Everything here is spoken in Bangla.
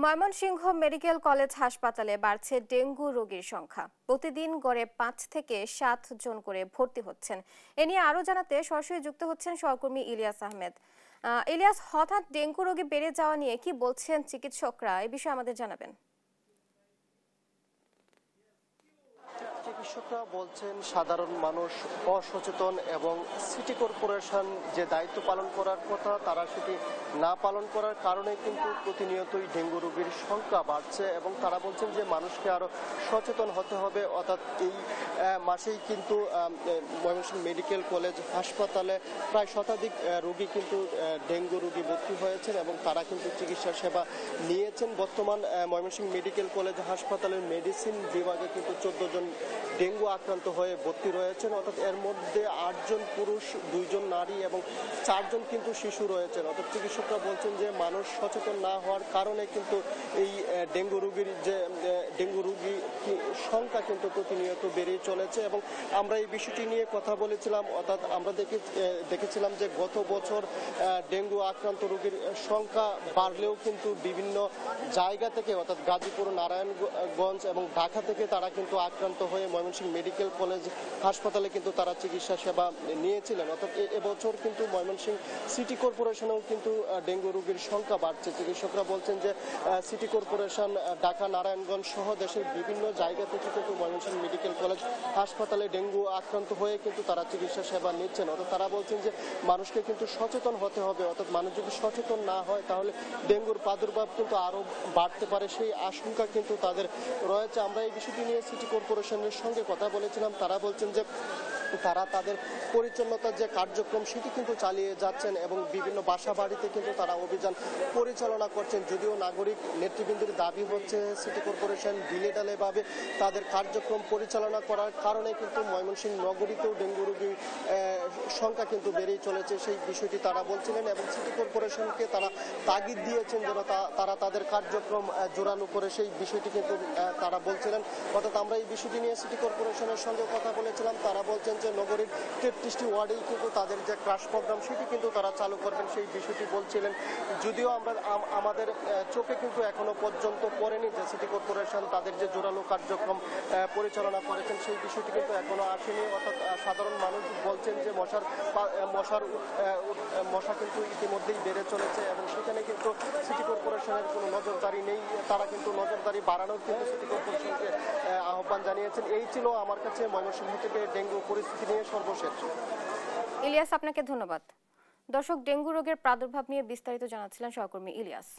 ময়মনসিংহ মেডিকেল কলেজ হাসপাতালে বাড়ছে ডেঙ্গু রোগীর সংখ্যা। প্রতিদিন গড়ে ৫ থেকে ৭ জন করে ভর্তি হচ্ছেন। এ নিয়ে আরো জানাতে সরাসরি যুক্ত হচ্ছেন সহকর্মী ইলিয়াস আহমেদ। ইলিয়াস, হঠাৎ ডেঙ্গু রোগী বেড়ে যাওয়া নিয়ে কি বলছেন চিকিৎসকরা, এই বিষয়ে আমাদের জানাবেন। চিকিৎসকরা বলছেন সাধারণ মানুষ অসচেতন এবং সিটি কর্পোরেশন যে দায়িত্ব পালন করার কথা তারা সেটি না পালন করার কারণে কিন্তু প্রতিনিয়তই ডেঙ্গু রোগীর সংখ্যা বাড়ছে এবং তারা বলছেন যে মানুষকে আরো সচেতন হতে হবে। অর্থাৎ এই মাসেই কিন্তু ময়মনসিংহ মেডিকেল কলেজ হাসপাতালে প্রায় শতাধিক রোগী কিন্তু ডেঙ্গু রোগী ভর্তি হয়েছেন এবং তারা কিন্তু চিকিৎসা সেবা নিয়েছেন। বর্তমান ময়মনসিংহ মেডিকেল কলেজ হাসপাতালের মেডিসিন বিভাগে কিন্তু 14 জন ডেঙ্গু আক্রান্ত হয়ে ভর্তি রয়েছেন। অর্থাৎ এর মধ্যে 8 জন পুরুষ, 2 জন নারী এবং 4 জন কিন্তু শিশু রয়েছেন। অর্থাৎ চিকিৎসকরা বলছেন যে মানুষ সচেতন না হওয়ার কারণে কিন্তু এই ডেঙ্গু রোগীর সংখ্যা কিন্তু প্রতিনিয়ত বেড়েই চলেছে এবং আমরা এই বিষয়টি নিয়ে কথা বলেছিলাম। অর্থাৎ আমরা দেখেছিলাম যে গত বছর ডেঙ্গু আক্রান্ত রোগীর সংখ্যা বাড়লেও কিন্তু বিভিন্ন জায়গা থেকে অর্থাৎ গাজীপুর, নারায়ণগঞ্জ এবং ঢাকা থেকে তারা কিন্তু আক্রান্ত হয়ে ময়মনসিংহ মেডিকেল কলেজ হাসপাতালে কিন্তু তারা চিকিৎসা সেবা নিয়েছিলেন। অর্থাৎ এবছর কিন্তু ময়মনসিংহ সিটি কর্পোরেশনেও কিন্তু ডেঙ্গু রোগীর সংখ্যা বাড়ছে। চিকিৎসকরা বলছেন যে সিটি কর্পোরেশন, ঢাকা, নারায়ণগঞ্জ সহ দেশের বিভিন্ন জায়গা থেকে কিন্তু ময়মনসিংহ মেডিকেল কলেজ হাসপাতালে ডেঙ্গু আক্রান্ত হয়ে কিন্তু তারা চিকিৎসা সেবা নিচ্ছেন। অর্থাৎ তারা বলছেন যে মানুষকে কিন্তু সচেতন হতে হবে। অর্থাৎ মানুষ যদি সচেতন না হয় তাহলে ডেঙ্গুর প্রাদুর্ভাব কিন্তু আরো বাড়তে পারে, সেই আশঙ্কা কিন্তু তাদের রয়েছে। আমরা এই বিষয়টি নিয়ে সিটি কর্পোরেশনের সঙ্গে কথা বলেছিলাম। তারা বলছেন যে তারা তাদের পরিচ্ছন্নতার যে কার্যক্রম সেটি কিন্তু চালিয়ে যাচ্ছেন এবং বিভিন্ন বাসা বাড়িতে কিন্তু তারা অভিযান পরিচালনা করছেন। যদিও নাগরিক নেতৃবৃন্দের দাবি হচ্ছে সিটি কর্পোরেশন ঢিলেঢালেভাবে তাদের কার্যক্রম পরিচালনা করার কারণে কিন্তু ময়মনসিংহ নগরীতেও ডেঙ্গু রোগীর সংখ্যা কিন্তু বেড়েই চলেছে, সেই বিষয়টি তারা বলছিলেন এবং সিটি কর্পোরেশনকে তারা তাগিদ দিয়েছেন যেন তারা তাদের কার্যক্রম জোরালো করে, সেই বিষয়টি কিন্তু তারা বলছিলেন। অর্থাৎ আমরা এই বিষয়টি নিয়ে সিটি কর্পোরেশনের সঙ্গে কথা বলেছিলাম। তারা বলছেন যে নগরীর 33টি ওয়ার্ডেই কিন্তু তাদের যে ক্রাশ প্রোগ্রাম সেটি কিন্তু তারা চালু করবেন, সেই বিষয়টি বলছিলেন। যদিও আমাদের চোখে কিন্তু এখনো পর্যন্ত পড়েনি যে সিটি কর্পোরেশন তাদের যে জোরালো কার্যক্রম পরিচালনা করেছেন সেই বিষয়টি কিন্তু এখনো আসেনি। অর্থাৎ সাধারণ মানুষ বলছেন যে মশা কিন্তু ইতিমধ্যেই বেড়ে চলেছে এবং সেখানে কিন্তু সিটি কর্পোরেশনের কোনো নজরদারি নেই। তারা কিন্তু নজরদারি বাড়ানোর কিন্তু সিটি কর্পোরেশনকে আহ্বান জানিয়েছেন। এই ছিল আমার কাছে ময়মনসিংহ থেকে ডেঙ্গু পরিস্থিতি নিয়ে সর্বশেষ। ইলিয়াস, আপনাকে ধন্যবাদ। দর্শক, ডেঙ্গু রোগের প্রাদুর্ভাব নিয়ে বিস্তারিত জানাচ্ছিলেন সহকর্মী ইলিয়াস।